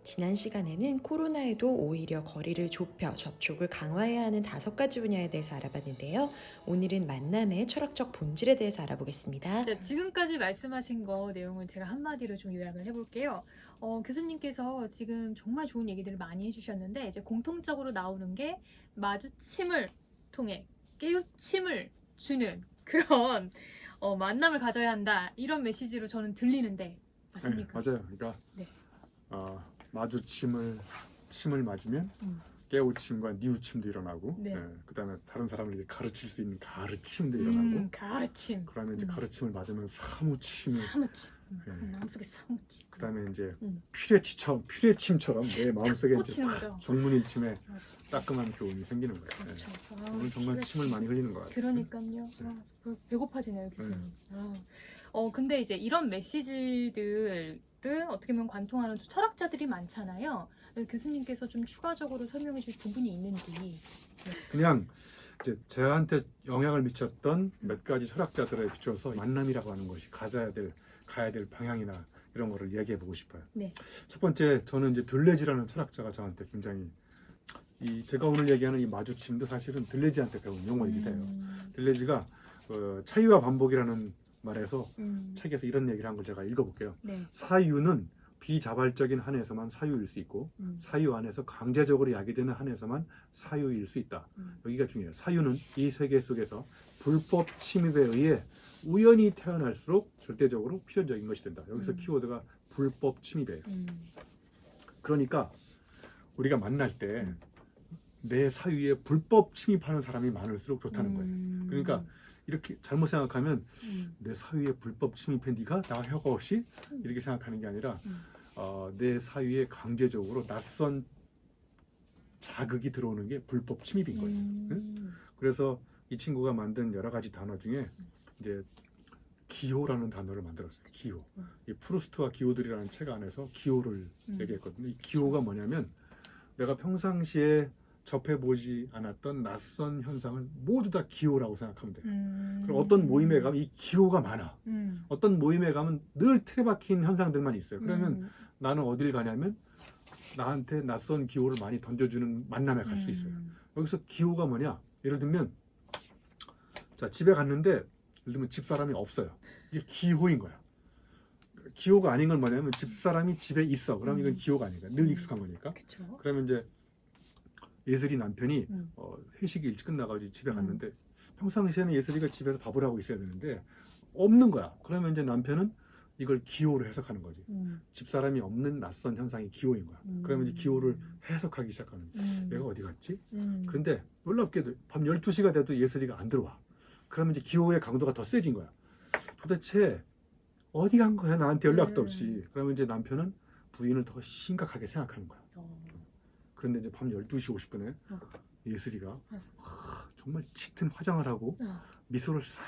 지난 시간에는 코로나에도 오히려 거리를 좁혀 접촉을 강화해야 하는 5가지 분야에 대해서 알아봤는데요. 오늘은 만남의 철학적 본질에 대해서 알아보겠습니다. 자, 지금까지 말씀하신 거 내용을 제가 한마디로 좀 요약을 해볼게요. 교수님께서 지금 정말 좋은 얘기들을 많이 해주셨는데 이제 공통적으로 나오는 게 마주침을 통해 깨우침을 주는 그런 만남을 가져야 한다 이런 메시지로 저는 들리는데 맞습니까? 네, 맞아요. 그러니까 네. 침을 맞으면 깨우침과 뉘우침도 일어나고, 네. 그다음에 다른 사람을 이제 가르칠 수 있는 가르침도 일어나고, 가르침. 그다음에 이제 가르침을 맞으면 사무침을, 사무침. 네. 마음속에 사무침. 그다음에 이제 음. 피뢰침처럼 내 마음속에 이제 꽂히는 거죠. 정문일침에 맞아. 따끔한 교훈이 생기는 거예요. 그렇죠. 네. 오늘 정말 침을 많이 흘리는 것 같아요. 그러니까요. 배고파지네요, 교수님. 근데 이제 이런 메시지들을 어떻게 보면 관통하는 철학자들이 많잖아요. 교수님께서 좀 추가적으로 설명해 주실 부분이 있는지. 그냥 이제 저한테 영향을 미쳤던 몇 가지 철학자들에 비춰서 만남이라고 하는 것이 가야 될 방향이나 이런 거를 얘기해 보고 싶어요. 네. 첫 번째, 저는 이제 들레지라는 철학자가 저한테 굉장히 제가 오늘 얘기하는 이 마주침도 사실은 들레지한테 배운 용어이기도 해요. 들레지가 차이와 반복이라는 말에서 책에서 이런 얘기를 한 걸 제가 읽어볼게요. 네. 사유는 비자발적인 한에서만 사유일 수 있고 사유 안에서 강제적으로 야기되는 한에서만 사유일 수 있다. 여기가 중요해요. 사유는 이 세계 속에서 불법 침입에 의해 우연히 태어날수록 절대적으로 필연적인 것이 된다. 여기서 키워드가 불법 침입이에요. 그러니까 우리가 만날 때 내 사유에 불법 침입하는 사람이 많을수록 좋다는 거예요. 그러니까 이렇게 잘못 생각하면 내 사유에 불법 침입해 네가 나 허가 없이 이렇게 생각하는 게 아니라 내 사유에 강제적으로 낯선 자극이 들어오는 게 불법 침입인 거예요. 응? 그래서 이 친구가 만든 여러 가지 단어 중에 이제 기호라는 단어를 만들었어요. 기호. 이 프루스트와 기호들이라는 책 안에서 기호를 얘기했거든요. 이 기호가 뭐냐면 내가 평상시에 접해보지 않았던 낯선 현상을 모두 다 기호라고 생각하면 돼요. 그럼 어떤 모임에 가면 이 기호가 많아. 어떤 모임에 가면 늘 틀에 박힌 현상들만 있어요. 그러면 나는 어딜 가냐면 나한테 낯선 기호를 많이 던져주는 만남에 갈 수 있어요. 여기서 기호가 뭐냐? 예를 들면 자, 집에 갔는데 예를 들면 집사람이 없어요. 이게 기호인 거야. 기호가 아닌 건 뭐냐면 집사람이 집에 있어. 그럼 이건 기호가 아니니까. 늘 익숙한 거니까. 그쵸. 그러면 이제 예슬이 남편이 회식이 일찍 끝나가지고 집에 갔는데 평상시에는 예슬이가 집에서 밥을 하고 있어야 되는데 없는 거야. 그러면 이제 남편은 이걸 기호로 해석하는 거지. 집사람이 없는 낯선 현상이 기호인 거야. 그러면 이제 기호를 해석하기 시작하는 거야. 얘가 어디 갔지? 그런데 놀랍게도 밤 12시가 돼도 예슬이가 안 들어와. 그러면 이제 기호의 강도가 더 세진 거야. 도대체 어디 간 거야? 나한테 연락도 없이. 그러면 이제 남편은 부인을 더 심각하게 생각하는 거야. 그런데 이제 밤 12시 50분에 예슬이가 정말 짙은 화장을 하고 미소를 싹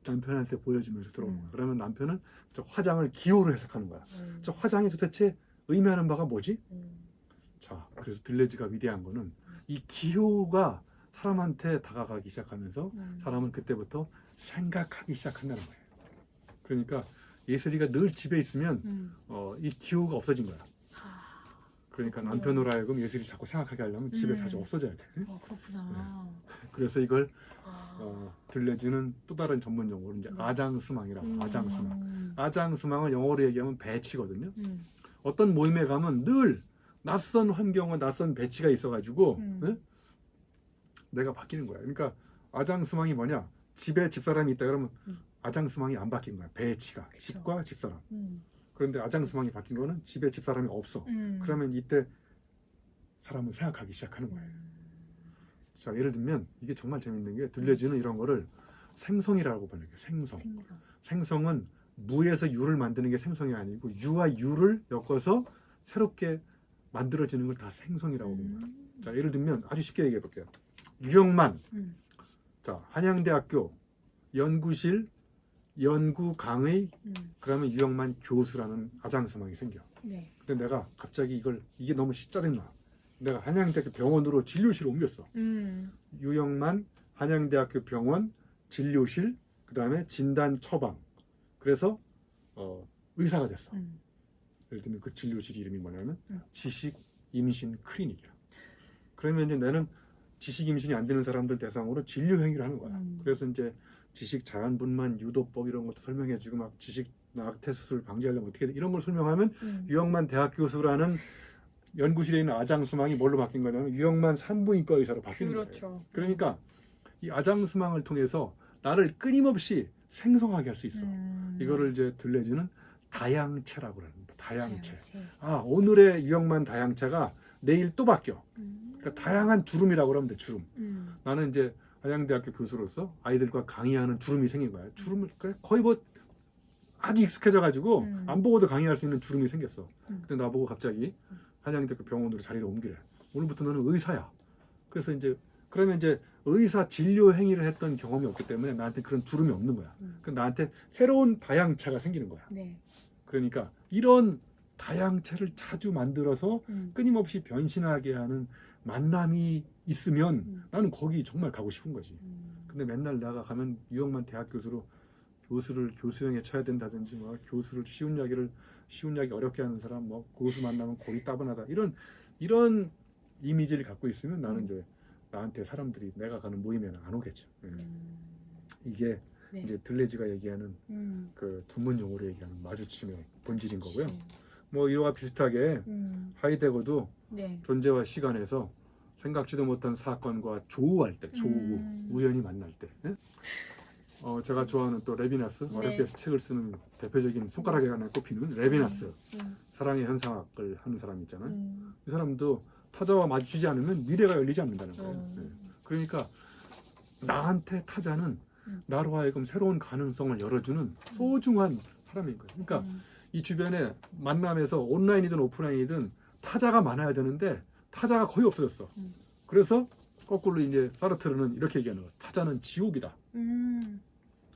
남편한테 보여주면서 들어오는 거야. 그러면 남편은 저 화장을 기호로 해석하는 거야. 저 화장이 도대체 의미하는 바가 뭐지? 자, 그래서 들레지가 위대한 거는 이 기호가 사람한테 다가가기 시작하면서 사람은 그때부터 생각하기 시작한다는 거예요. 그러니까 예슬이가 늘 집에 있으면 이 기호가 없어진 거야. 그러니까 남편으로 하여금 예슬이 자꾸 생각하게 하려면 집에 자주 없어져야 돼. 그렇구나. 그래서 이걸 들레지는 또 다른 전문 용어로 이제 아장스망이라고. 아장스망을 영어로 얘기하면 배치거든요. 어떤 모임에 가면 늘 낯선 환경과 낯선 배치가 있어가지고 내가 바뀌는 거야. 그러니까 아장스망이 뭐냐? 집에 집사람이 있다 그러면 아장스망이 안 바뀐 거야. 배치가. 그쵸. 집과 집사람. 그런데 아장스망이 바뀐 거는 집에 집사람이 없어. 그러면 이때 사람은 생각하기 시작하는 거예요. 자, 예를 들면 이게 정말 재밌는 게 들레지는 이런 거를 생성이라고 번역해요. 생성은 무에서 유를 만드는 게 생성이 아니고 유와 유를 엮어서 새롭게 만들어지는 걸 다 생성이라고 합니다. 자, 예를 들면 아주 쉽게 얘기해 볼게요. 유영만. 자, 한양대학교 연구실 연구 강의 그러면 유영만 교수라는 아장스망이 생겨. 네. 근데 내가 갑자기 이게 너무 짜증나. 내가 한양대학교 병원으로 진료실을 옮겼어. 유영만 한양대학교 병원 진료실 그 다음에 진단 처방. 그래서 의사가 됐어. 예를 들면 그 진료실 이름이 뭐냐면 지식 임신 클리닉이야. 그러면 이제 나는 지식 임신이 안 되는 사람들 대상으로 진료 행위를 하는 거야. 그래서 이제 지식 자연분만 유도법 이런 것도 설명해주고 막 지식 낙태 수술 방지하려면 어떻게 돼? 이런 걸 설명하면 유영만 대학 교수라는 연구실에 있는 아장수망이 뭘로 바뀐 거냐면 유영만 산부인과 의사로 바뀌는 그렇죠. 거예요. 그러니까 이 아장수망을 통해서 나를 끊임없이 생성하게 할 수 있어. 이거를 이제 들려주는 다양체라고 그럽니다. 다양체. 아, 오늘의 유영만 다양체가 내일 또 바뀌어. 그러니까 다양한 주름이라고 그러면 돼. 주름. 나는 이제 한양대학교 교수로서 아이들과 강의하는 주름이 생긴 거야. 주름을 거의 뭐 아주 익숙해져 가지고 안 보고도 강의할 수 있는 주름이 생겼어. 근데 나보고 갑자기 한양대학교 병원으로 자리를 옮기래. 오늘부터 너는 의사야. 그래서 이제 그러면 이제 의사 진료 행위를 했던 경험이 없기 때문에 나한테 그런 주름이 없는 거야. 그 나한테 새로운 다양체가 생기는 거야. 네. 그러니까 이런 다양체를 자주 만들어서 끊임없이 변신하게 하는 만남이 있으면 나는 거기 정말 가고 싶은 거지. 근데 맨날 내가 가면 유영만 대학 교수를 교수형에 쳐야 된다든지 뭐 교수를 쉬운 이야기 어렵게 하는 사람 뭐 고수 만나면 골이 따분하다 이런 이미지를 갖고 있으면 나는 이제 나한테 사람들이 내가 가는 모임에는 안 오겠죠. 이게 네. 이제 들레지가 얘기하는 그 전문 용어로 얘기하는 마주침의 본질인 거고요. 뭐 이와 비슷하게 하이데거도 네. 존재와 시간에서 생각지도 못한 사건과 조우할 때, 조우, 우연히 만날 때. 예? 제가 좋아하는 또 레비나스, 네. 어렵게 책을 쓰는 대표적인 손가락에 하나 꼽히는 레비나스, 사랑의 현상학을 하는 사람 있잖아요. 이 사람도 타자와 마주치지 않으면 미래가 열리지 않는다는 거예요. 예. 그러니까 나한테 타자는 나로 하여금 새로운 가능성을 열어주는 소중한 사람인 거예요. 그러니까 이 주변에 만남에서 온라인이든 오프라인이든 타자가 많아야 되는데 타자가 거의 없어졌어. 그래서 거꾸로 이제 사르트르는 이렇게 얘기하는 거야. 타자는 지옥이다.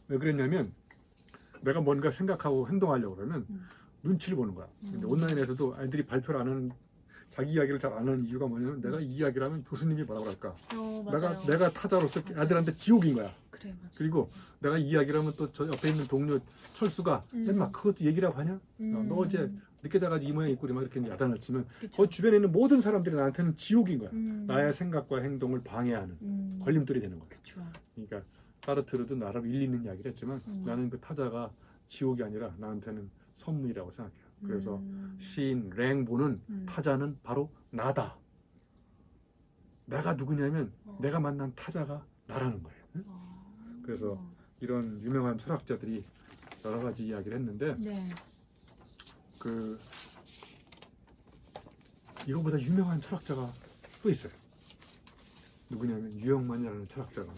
왜 그랬냐면 내가 뭔가 생각하고 행동하려고 그러면 눈치를 보는 거야. 근데 온라인에서도 아이들이 발표를 안 하는 자기 이야기를 잘 안 하는 이유가 뭐냐면 내가 이 이야기를 하면 교수님이 뭐라고 할까? 맞아요. 내가 타자로서 애들한테 지옥인 거야. 그래, 맞아. 그리고 내가 이 이야기를 하면 또 저 옆에 있는 동료 철수가 막 그것도 얘기라고 하냐? 너 어제 늦게 자가지고 이 모양 입고 막 이렇게 야단을 치면 그 주변에 있는 모든 사람들이 나한테는 지옥인 거야. 나의 생각과 행동을 방해하는 걸림돌이 되는 거야. 그쵸. 그러니까 사르트르도 나름 일리 있는 이야기를 했지만 나는 그 타자가 지옥이 아니라 나한테는 선물이라고 생각해요. 그래서 시인 랭보는 타자는 바로 나다. 내가 누구냐면 내가 만난 타자가 나라는 거예요. 그래서 이런 유명한 철학자들이 여러 가지 이야기를 했는데 네. 그 이거보다 유명한 철학자가 또 있어요. 누구냐면 유영만이라는 철학자가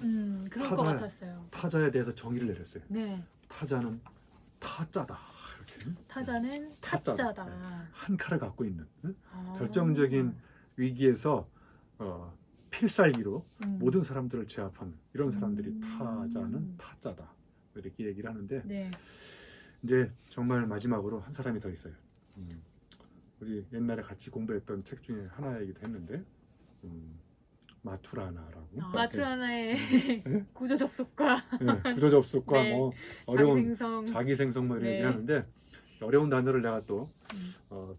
그럴 것 같았어요. 타자에 대해서 정의를 내렸어요. 네. 타자는 타짜다. 이렇게. 타자는 타짜다. 타짜다. 한 칼을 갖고 있는 아. 결정적인 위기에서 필살기로 모든 사람들을 제압하는 이런 사람들이 타자는 타짜다. 이렇게 얘기를 하는데 네. 이제 정말 마지막으로 한 사람이 더 있어요. 우리 옛날에 같이 공부했던 책 중에 하나이기도 했는데 마투라나라고. 마투라나의 구조 접속과 네, 구조 접속과 네. 뭐 어려운 자기생성. 자기생성 뭐 이런 네. 얘기를 하는데 어려운 단어를 내가 또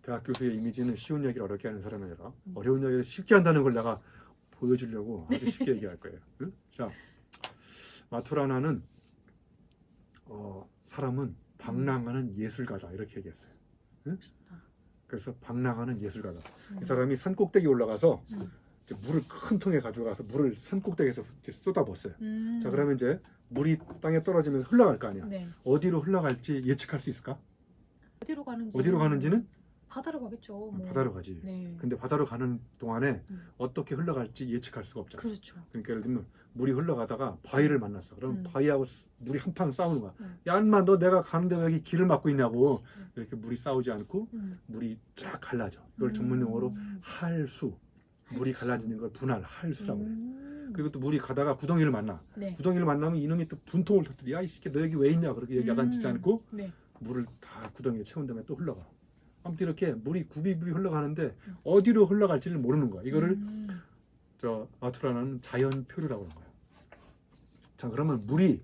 대학 교수의 이미지는 쉬운 얘기를 어렵게 하는 사람이 아니라 어려운 얘기를 쉽게 한다는 걸 내가 보여주려고 아주 쉽게 얘기할 거예요. 응? 자, 마투라나는 사람은 방랑하는 예술가다 이렇게 얘기했어요. 응? 그래서 방랑하는 예술가다. 이 사람이 산 꼭대기 올라가서 이제 물을 큰 통에 가져가서 물을 산 꼭대기에서 이렇게 쏟아부었어요. 자, 그러면 이제 물이 땅에 떨어지면서 흘러갈 거 아니야. 네. 어디로 흘러갈지 예측할 수 있을까? 어디로 가는지는 바다로 가겠죠. 뭐. 바다로 가지. 네. 근데 바다로 가는 동안에 어떻게 흘러갈지 예측할 수가 없잖아. 그렇죠. 그러니까 예를 들면 물이 흘러가다가 바위를 만났어. 그럼 바위하고 물이 한판 싸우는 거야. 야, 인마 너 내가 가는데 왜 여기 길을 막고 있냐고. 이렇게 물이 싸우지 않고 물이 쫙 갈라져. 이걸 전문 용어로 할수. 물이 갈라지는 걸 분할, 할수라고 해요. 그리고 또 물이 가다가 구덩이를 만나. 네. 구덩이를 만나면 이놈이 또 분통을 터뜨려. 야, 이 새끼 너 여기 왜 있냐. 그렇게 야단치지 않고 네. 물을 다 구덩이에 채운 다음에 또 흘러가. 아무튼 이렇게 물이 굽이굽이 흘러가는데 어디로 흘러갈지를 모르는 거야. 이거를 저 마투라나는 자연 표류라고 하는 거야. 자, 그러면 물이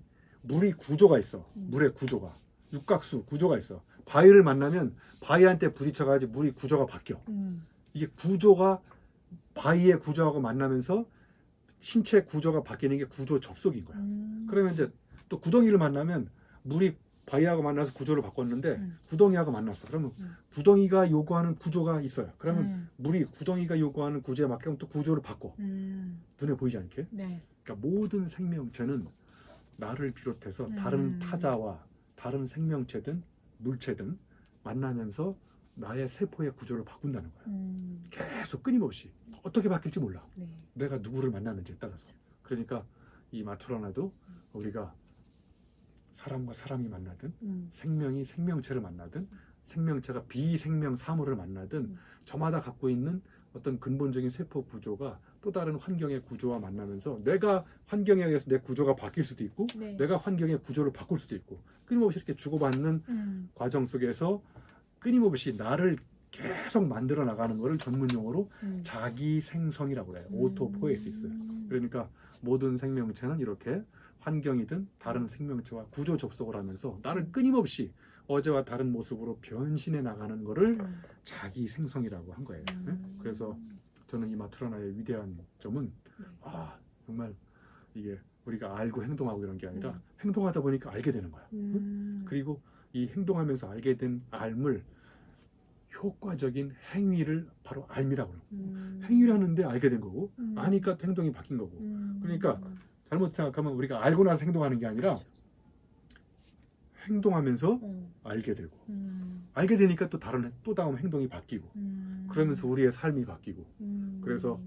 구조가 있어. 물의 구조가 육각수 구조가 있어. 바위를 만나면 바위한테 부딪혀가지고 물이 구조가 바뀌어. 이게 구조가 바위의 구조하고 만나면서 신체 구조가 바뀌는 게 구조 접속인 거야. 그러면 이제 또 구덩이를 만나면 물이 바위하고 만나서 구조를 바꿨는데 구덩이하고 만났어. 그러면 구덩이가 요구하는 구조가 있어요. 그러면 물이 구덩이가 요구하는 구조에 맞게 또 구조를 바꿔. 눈에 보이지 않게. 네. 그러니까 모든 생명체는 나를 비롯해서 다른 타자와 다른 생명체든 물체든 만나면서 나의 세포의 구조를 바꾼다는 거야. 계속 끊임없이 어떻게 바뀔지 몰라. 네. 내가 누구를 만나는지에 따라서. 그러니까 이 마투라나도 우리가 사람과 사람이 만나든 생명이 생명체를 만나든 생명체가 비생명 사물을 만나든 저마다 갖고 있는 어떤 근본적인 세포 구조가 또 다른 환경의 구조와 만나면서 내가 환경에 의해서 내 구조가 바뀔 수도 있고 네. 내가 환경의 구조를 바꿀 수도 있고 끊임없이 이렇게 주고받는 과정 속에서 끊임없이 나를 계속 만들어 나가는 것을 전문용어로 자기 생성이라고 그래요. 오토포에시스. 그러니까 모든 생명체는 이렇게 환경이든 다른 생명체와 구조 접속을 하면서 나를 끊임없이 어제와 다른 모습으로 변신해 나가는 것을 자기 생성이라고 한 거예요. 네? 그래서 저는 이 마투라나의 위대한 점은 아 정말 이게 우리가 알고 행동하고 이런 게 아니라 행동하다 보니까 알게 되는 거야. 그리고 이 행동하면서 알게 된 알물 효과적인 행위를 바로 알미라고 그래요. 행위를 하는데 알게 된 거고 아니까 또 행동이 바뀐 거고. 그러니까 잘못 생각하면 우리가 알고 나서 행동하는 게 아니라 행동하면서 알게 되고 알게 되니까 또 다음 행동이 바뀌고 그러면서 우리의 삶이 바뀌고 그래서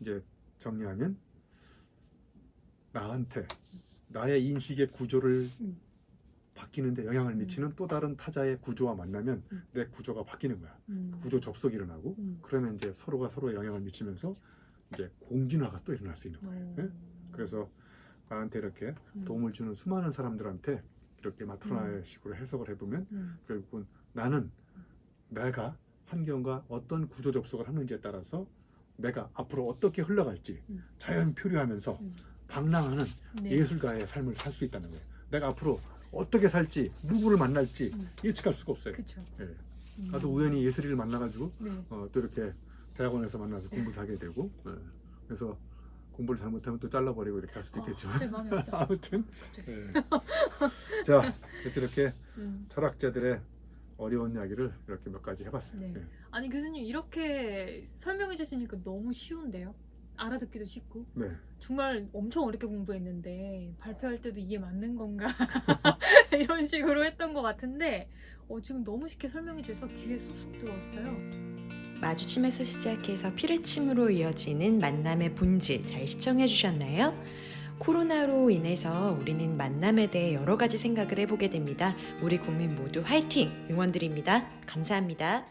이제 정리하면 나한테 나의 인식의 구조를 바뀌는데 영향을 미치는 또 다른 타자의 구조와 만나면 내 구조가 바뀌는 거야. 구조 접속이 일어나고 그러면 이제 서로가 서로에 영향을 미치면서 이제 공진화가 또 일어날 수 있는 거예요. 네? 그래서 나한테 이렇게 도움을 주는 수많은 사람들한테 이렇게 마투라나의 식으로 해석을 해보면 결국은 나는 내가 환경과 어떤 구조 접속을 하는지에 따라서 내가 앞으로 어떻게 흘러갈지 자연 표류하면서 방랑하는 네. 예술가의 삶을 살 수 있다는 거예요. 내가 앞으로 어떻게 살지 누구를 만날지 예측할 수가 없어요. 그쵸. 예. 나도 우연히 예슬이를 만나가지고 네. 또 이렇게 대학원에서 만나서 공부를 하게 되고 그래서 공부를 잘못하면 또 잘라버리고 이렇게 할 수도 있겠지만 갑자기 마음이 없다. 아무튼 갑자기. 예. 자 그래서 이렇게 철학자들의 어려운 이야기를 이렇게 몇 가지 해봤어요. 네. 예. 아니 교수님 이렇게 설명해 주시니까 너무 쉬운데요? 알아듣기도 쉽고 네. 정말 엄청 어렵게 공부했는데 발표할 때도 이게 맞는 건가 이런 식으로 했던 것 같은데 지금 너무 쉽게 설명해 주셔서 귀에 쏙쏙 들어왔어요. 마주침에서 시작해서 피뢰침으로 이어지는 만남의 본질 잘 시청해 주셨나요? 코로나로 인해서 우리는 만남에 대해 여러 가지 생각을 해보게 됩니다. 우리 국민 모두 화이팅! 응원드립니다. 감사합니다.